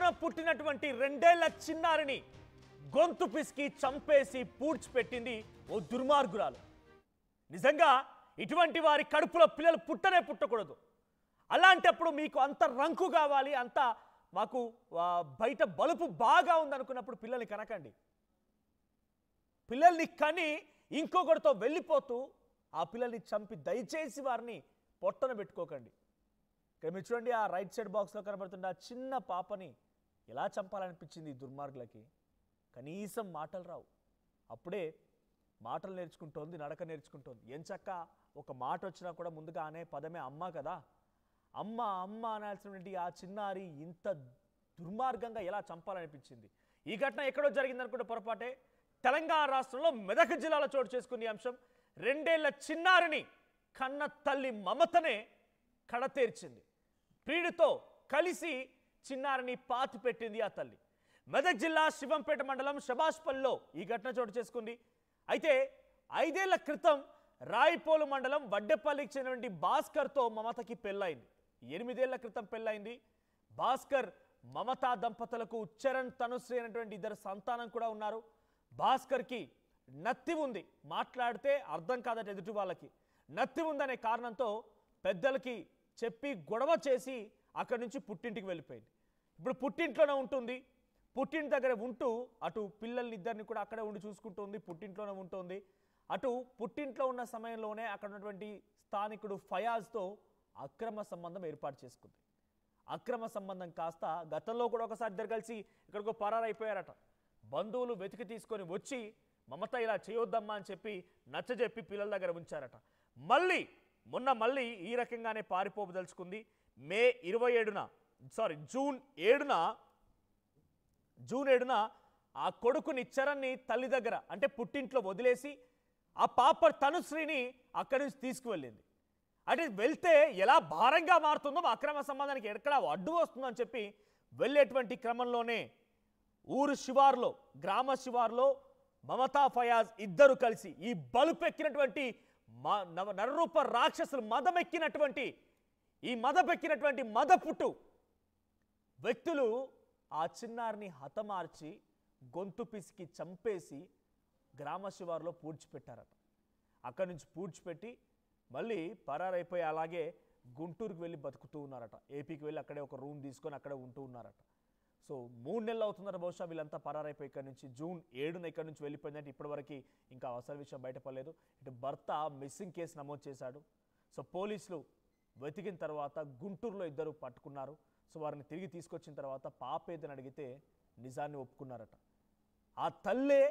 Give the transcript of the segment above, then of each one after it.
కడుపున పుట్టినటువంటి 2 ఏళ్ల చిన్నారిని గొంతు పిసికి చంపేసి పూడ్చిపెట్టింది ఓ దుర్మార్గురాలు. నిజంగా ఇటువంటి వారి కడుపులో పిల్లలు పుట్టనే పుట్టకూడదు. అలాంటప్పుడు మీకు అంత రంకు కావాలి, అంత మాకు బయట బలుపు బాగా ఉందనుకున్నప్పుడు పిల్లల్ని కనకండి. పిల్లల్ని కని ఇంకొకరితో వెళ్ళిపోతూ ఆ పిల్లల్ని చంపి దయచేసి వారిని పొట్టన పెట్టుకోకండి. ఇక్కడ మీరు చూడండి, ఆ రైట్ సైడ్ బాక్స్లో కనబడుతున్న ఆ చిన్న పాపని ఎలా చంపాలనిపించింది ఈ దుర్మార్గులకి. కనీసం మాటలు రావు. అప్పుడే మాటలు నేర్చుకుంటోంది, నడక నేర్చుకుంటోంది. ఎంచక్క ఒక మాట వచ్చినా కూడా ముందుగా అనే పదమే అమ్మ కదా. అమ్మ అమ్మ అనాల్సినటువంటి ఆ చిన్నారి ఇంత దుర్మార్గంగా ఎలా చంపాలనిపించింది. ఈ ఘటన ఎక్కడో జరిగిందనుకుంటే పొరపాటే. తెలంగాణ రాష్ట్రంలో మెదక్ జిల్లాలో చోటు చేసుకునే అంశం. 2 ఏళ్ల చిన్నారిని కన్న తల్లి మమతనే కడతేర్చింది. ప్రియుడితో కలిసి చిన్నారిని పాతి పెట్టింది ఆ తల్లి. మెదక్ జిల్లా శివంపేట మండలం షబాష్పల్లిలో ఈ ఘటన చోటు చేసుకుంది. అయితే 5 ఏళ్ల క్రితం రాయిపోలు మండలం వడ్డెపల్లికి చెందినటువంటి భాస్కర్తో మమతకి పెళ్ళైంది. 8 ఏళ్ల క్రితం పెళ్ళైంది. భాస్కర్ మమతా దంపతులకు చరణ్ తనుశ్రీ అనేటువంటి 2 సంతానం కూడా ఉన్నారు. భాస్కర్కి నత్తి ఉంది, మాట్లాడితే అర్థం కాదట ఎదుటి వాళ్ళకి. నత్తి ఉందనే కారణంతో పెద్దలకి చెప్పి గొడవ చేసి అక్కడి నుంచి పుట్టింటికి వెళ్ళిపోయింది. ఇప్పుడు పుట్టింట్లోనే ఉంటుంది. పుట్టింటి దగ్గర ఉంటూ అటు పిల్లల్నిద్దరిని కూడా అక్కడే ఉండి చూసుకుంటుంది, పుట్టింట్లోనే ఉంటుంది. అటు పుట్టింట్లో ఉన్న సమయంలోనే అక్కడ ఉన్నటువంటి స్థానికుడు ఫయాజ్తో అక్రమ సంబంధం ఏర్పాటు చేసుకుంది. అక్రమ సంబంధం కాస్త గతంలో కూడా ఒకసారి ఇద్దరు కలిసి ఇక్కడికో పరారైపోయారట. బంధువులు వెతికి తీసుకొని వచ్చి మమత ఇలా చేయొద్దమ్మా అని చెప్పి నచ్చజెప్పి పిల్లల దగ్గర ఉంచారట. మొన్న ఈ రకంగానే పారిపోదలుచుకుంది. జూన్ 7న ఆ కొడుకుని చరణ్ని తల్లి దగ్గర అంటే పుట్టింట్లో వదిలేసి ఆ పాప తనుశ్రీని అక్కడి నుంచి తీసుకువెళ్ళింది. అంటే వెళ్తే ఎలా భారంగా మారుతుందో అక్రమ సంబంధానికి ఎక్కడ అడ్డు వస్తుందో అని చెప్పి వెళ్ళేటువంటి క్రమంలోనే ఊరు శివార్లో, గ్రామ శివార్లో మమతా ఫయాజ్ ఇద్దరు కలిసి ఈ బలుపెక్కినటువంటి నరరూప రాక్షసులు మదపెక్కినటువంటి మదపుట్టు వ్యక్తులు ఆ చిన్నారిని హతమార్చి గొంతు పిసికి చంపేసి గ్రామ శివార్లో పూడ్చిపెట్టారట. అక్కడి నుంచి పూడ్చిపెట్టి మళ్ళీ పరారైపోయి అలాగే గుంటూరుకు వెళ్ళి బతుకుతూ ఉన్నారట. ఏపీకి వెళ్ళి అక్కడే ఒక రూమ్ తీసుకొని అక్కడే ఉంటూ ఉన్నారట. సో 3 నెలలు అవుతుందట బహుశా వీళ్ళంతా పరారైపోయి ఇక్కడి నుంచి. జూన్ 7న ఇక్కడి నుంచి వెళ్ళిపోయిందంటే ఇప్పటివరకు ఇంకా అసలు విషయం బయటపడలేదు. ఇటు భర్త మిస్సింగ్ కేసు నమోదు చేశాడు. సో పోలీసులు వెతికిన తర్వాత గుంటూరులో ఇద్దరు పట్టుకున్నారు. సో వారిని తిరిగి తీసుకొచ్చిన తర్వాత పాప ఏదని అడిగితే నిజాన్ని ఒప్పుకున్నారట. ఆ తల్లే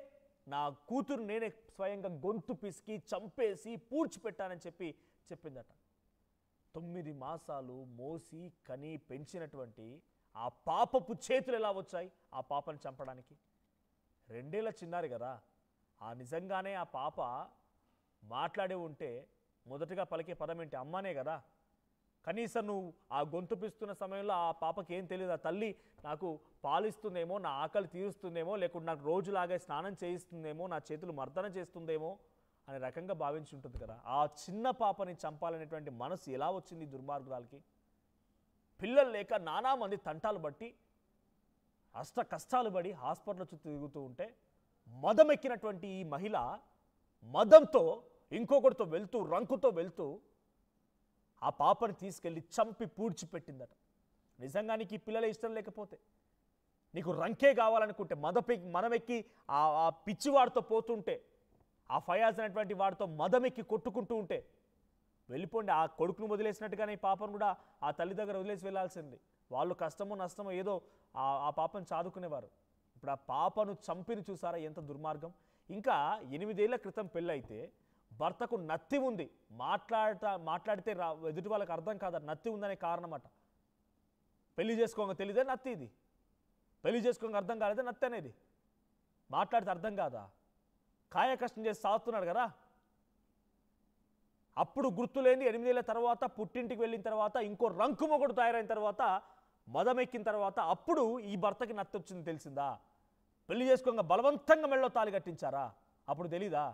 నా కూతురు నేనే స్వయంగా గొంతు పిసికి చంపేసి పూడ్చిపెట్టానని చెప్పి చెప్పిందట. 9 మాసాలు మోసి కని పెంచినటువంటి ఆ పాపపు చేతులు ఎలా వచ్చాయి ఆ పాపను చంపడానికి? 2 ఏళ్ల చిన్నారి కదా. నిజంగానే ఆ పాప మాట్లాడే ఉంటే మొదటగా పలికే పదం ఏంటి? అమ్మనే కదా. కనీసం నువ్వు ఆ గొంతు పిస్తున్న సమయంలో ఆ పాపకి ఏం తెలియదు, ఆ తల్లి నాకు పాలిస్తుందేమో, నా ఆకలి తీరుస్తుందేమో, లేకుంటే నాకు రోజులాగే స్నానం చేయిస్తుందేమో, నా చేతులు మర్దన చేస్తుందేమో అనే రకంగా భావించి ఉంటుంది కదా. ఆ చిన్న పాపని చంపాలనేటువంటి మనసు ఎలా వచ్చింది దుర్మార్గురాలకి? పిల్లలు లేక నానా మంది తంటాలు బట్టి అష్ట కష్టాలు పడి హాస్పిటల్ చుట్టూ తిరుగుతూ ఉంటే మదమెక్కినటువంటి ఈ మహిళ మదంతో ఇంకొకరితో వెళ్తూ రంకుతో వెళ్తూ ఆ పాపని తీసుకెళ్ళి చంపి పూడ్చిపెట్టిందట. నిజంగా నీకు ఈ పిల్లలే ఇష్టం లేకపోతే, నీకు రంకే కావాలనుకుంటే, మదమెక్కి ఆ పిచ్చివాడితో పోతుంటే, ఆ ఫయాజ్ అనేటువంటి వాడితో మదమెక్కి కొట్టుకుంటూ ఉంటే వెళ్ళిపోండి. ఆ కొడుకును వదిలేసినట్టుగానే ఈ పాపను కూడా ఆ తల్లి దగ్గర వదిలేసి వెళ్ళాల్సింది. వాళ్ళు కష్టమో నష్టమో ఏదో ఆ పాపను చాదుకునేవారు. ఇప్పుడు ఆ పాపను చంపిని చూసారా ఎంత దుర్మార్గం. ఇంకా 8 ఏళ్ల క్రితం పెళ్ళైతే భర్తకు నత్తి ఉంది, మాట్లాడితే ఎదుటి వాళ్ళకి అర్థం కాదు, నత్తి ఉందనే కారణం అట. పెళ్లి చేసుకోగా తెలియదే నత్తి, ఇది పెళ్లి చేసుకోగా అర్థం కాలేదే నత్తి అనేది. మాట్లాడితే అర్థం కాదా? కాయ కష్టం చేసి సాగుతున్నాడు కదా. అప్పుడు గుర్తులేని 8 ఏళ్ల తర్వాత పుట్టింటికి వెళ్ళిన తర్వాత ఇంకో రంకు మొగుడు తయారైన తర్వాత మదమెక్కిన తర్వాత అప్పుడు ఈ భర్తకి నత్తి వచ్చింది తెలిసిందా? పెళ్లి చేసుకోగా బలవంతంగా మెళ్ళో తాళి కట్టించారా? అప్పుడు తెలీదా?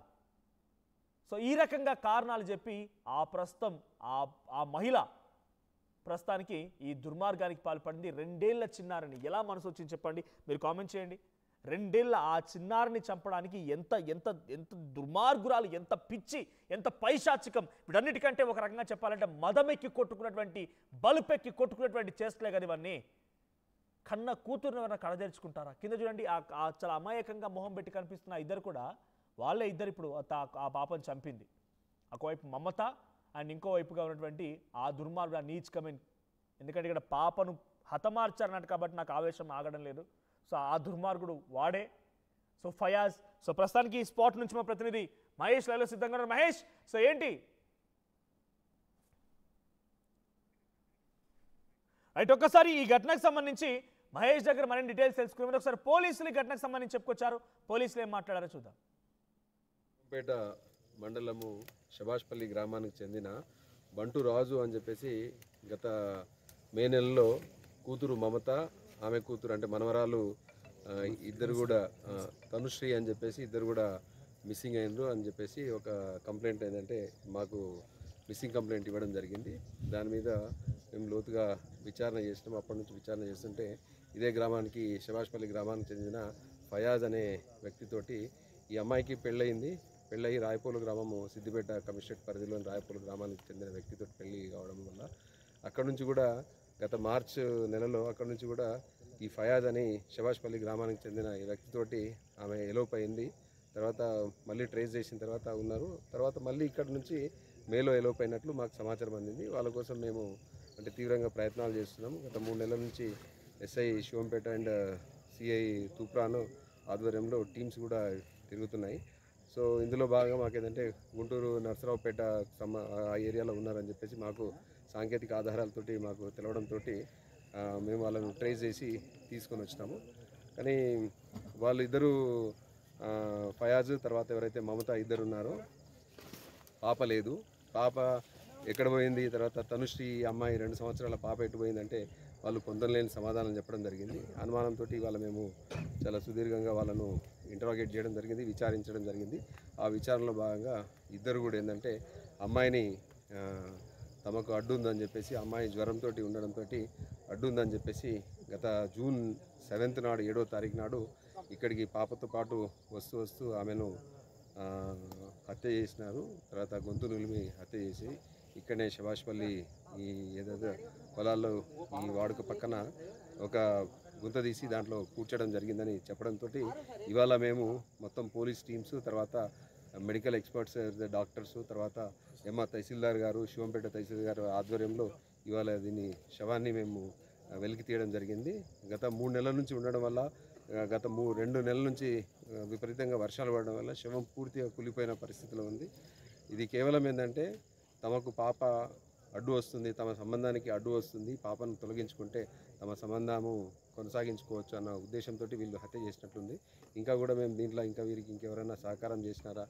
సో ఈ రకంగా కారణాలు చెప్పి ఆ ప్రస్తుతం ఆ మహిళ ప్రస్తుతానికి ఈ దుర్మార్గానికి పాల్పడింది 2 ఏళ్ల చిన్నారిని. ఎలా మనసు వచ్చింది చెప్పండి, మీరు కామెంట్ చేయండి. 2 ఏళ్ల ఆ చిన్నారిని చంపడానికి ఎంత ఎంత ఎంత దుర్మార్గురాలు, ఎంత పిచ్చి, ఎంత పైశాచికం. వీటన్నిటికంటే ఒక రకంగా చెప్పాలంటే మదమెక్కి కొట్టుకున్నటువంటి, బలుపెక్కి కొట్టుకున్నటువంటి చేష్టలే కదా ఇవన్నీ. కన్న కూతురుని ఎవరైనా కడదేర్చుకుంటారా? కింద చూడండి, ఆ చాలా అమాయకంగా మొహం పెట్టి కనిపిస్తున్న ఇద్దరు కూడా వాళ్ళే ఇద్దరు ఇప్పుడు ఆ పాపను చంపింది. ఒకవైపు మమత అండ్ ఇంకోవైపుగా ఉన్నటువంటి ఆ దుర్మార్గుడు, ఆ నీచ్ కమిన్. ఎందుకంటే ఇక్కడ పాపను హతమార్చారన్నట్టు కాబట్టి నాకు ఆవేశం ఆగడం లేదు. సో ఆ దుర్మార్గుడు వాడే. సో ఫయాజ్. సో ప్రస్తుతానికి ఈ స్పాట్ నుంచి మా ప్రతినిధి మహేష్ లైవ్లో సిద్ధంగా ఉన్నారు. మహేష్, సో ఏంటి రైట్, ఒక్కసారి ఈ ఘటనకు సంబంధించి మహేష్ దగ్గర మరిన్ని డీటెయిల్స్ తెలుసుకునే ఒకసారి పోలీసులు ఈ ఘటనకు సంబంధించి చెప్పుకొచ్చారు, పోలీసులు ఏం మాట్లాడారో చూద్దాం. పేట మండలము శభాష్పల్లి గ్రామానికి చెందిన బంటు రాజు అని చెప్పేసి గత మే నెలలో కూతురు మమత, ఆమె కూతురు అంటే మనవరాలు ఇద్దరు కూడా తనుశ్రీ అని చెప్పేసి ఇద్దరు కూడా మిస్సింగ్ అయినరు అని చెప్పేసి ఒక కంప్లైంట్ ఏంటంటే మాకు మిస్సింగ్ కంప్లైంట్ ఇవ్వడం జరిగింది. దాని మీద మేము లోతుగా విచారణ చేసినాం. అప్పటి నుంచి విచారణ చేస్తుంటే ఇదే గ్రామానికి, శభాష్పల్లి గ్రామానికి చెందిన ఫయాజ్ అనే వ్యక్తితోటి ఈ అమ్మాయికి పెళ్ళయింది. పెళ్ళయి రాయపోలు గ్రామము, సిద్దిపేట కమిషనరేట్ పరిధిలోని రాయపోలు గ్రామానికి చెందిన వ్యక్తితో పెళ్ళి కావడం వల్ల అక్కడ నుంచి కూడా గత మార్చ్ నెలలో అక్కడ నుంచి కూడా ఈ ఫయాజ్ అని శభాష్పల్లి గ్రామానికి చెందిన ఈ వ్యక్తితోటి ఆమె ఎలోప్ అయింది. తర్వాత మళ్ళీ ట్రేస్ చేసిన తర్వాత ఉన్నారు. తర్వాత మళ్ళీ ఇక్కడ నుంచి మేలో ఎలోప్ అయినట్లు మాకు సమాచారం అందింది. వాళ్ళ కోసం మేము అంటే తీవ్రంగా ప్రయత్నాలు చేస్తున్నాము. గత 3 నెలల నుంచి SI Shivampet and CI Toopran ఆధ్వర్యంలో టీమ్స్ కూడా తిరుగుతున్నాయి. సో ఇందులో భాగంగా మాకేంటంటే గుంటూరు నర్సరావుపేట ఆ ఏరియాలో ఉన్నారని చెప్పేసి మాకు సాంకేతిక ఆధారాలతోటి మాకు తెలవడంతో మేము వాళ్ళను ట్రేస్ చేసి తీసుకొని వచ్చినాము. కానీ వాళ్ళు ఇద్దరు ఫయాజ్ తర్వాత ఎవరైతే మమత ఇద్దరు ఉన్నారో పాప లేదు. పాప ఎక్కడ పోయింది, తర్వాత తనుశ్రీ అమ్మాయి 2 సంవత్సరాల పాప ఎటు పోయిందంటే వాళ్ళు పొందలేని సమాధానం చెప్పడం జరిగింది. అనుమానంతో ఇవాళ మేము చాలా సుదీర్ఘంగా వాళ్ళను ఇంటరాగేట్ చేయడం జరిగింది, విచారించడం జరిగింది. ఆ విచారణలో భాగంగా ఇద్దరు కూడా ఏంటంటే అమ్మాయిని తమకు అడ్డు ఉందని చెప్పేసి, అమ్మాయి జ్వరంతో ఉండడంతో అడ్డు ఉందని చెప్పేసి గత జూన్ 7th నాడు, 7వ తారీఖు నాడు ఇక్కడికి పాపతో పాటు వస్తూ ఆమెను హత్య చేసినారు. తర్వాత గొంతు నులిమి హత్య చేసి ఇక్కడనే శభాష్పల్లి ఈ ఏదైతే పొలాల్లో ఈ వాడుక పక్కన ఒక గుంత తీసి దాంట్లో కూర్చడం జరిగిందని చెప్పడంతో ఇవాళ మేము మొత్తం పోలీస్ టీమ్స్, తర్వాత మెడికల్ ఎక్స్పర్ట్స్, డాక్టర్స్, తర్వాత తహసీల్దార్ గారు, శివంపేట తహసీల్దార్ గారు ఆధ్వర్యంలో ఇవాళ దీన్ని శవాన్ని మేము వెలికి తీయడం జరిగింది. గత 3 నెలల నుంచి ఉండడం వల్ల, గత 2 నెలల నుంచి విపరీతంగా వర్షాలు పడడం వల్ల శవం పూర్తిగా కూలిపోయిన పరిస్థితిలో ఉంది. ఇది కేవలం ఏంటంటే తమకు పాప అడ్డు వస్తుంది, తమ సంబంధానికి అడ్డు వస్తుంది, పాపను తొలగించుకుంటే తమ సంబంధము కొనసాగించుకోవచ్చు అన్న ఉద్దేశంతో వీళ్ళు హత్య చేసినట్లుంది. ఇంకా కూడా మేము దీంట్లో ఇంకా వీరికి ఇంకెవరైనా సహకారం చేసినారా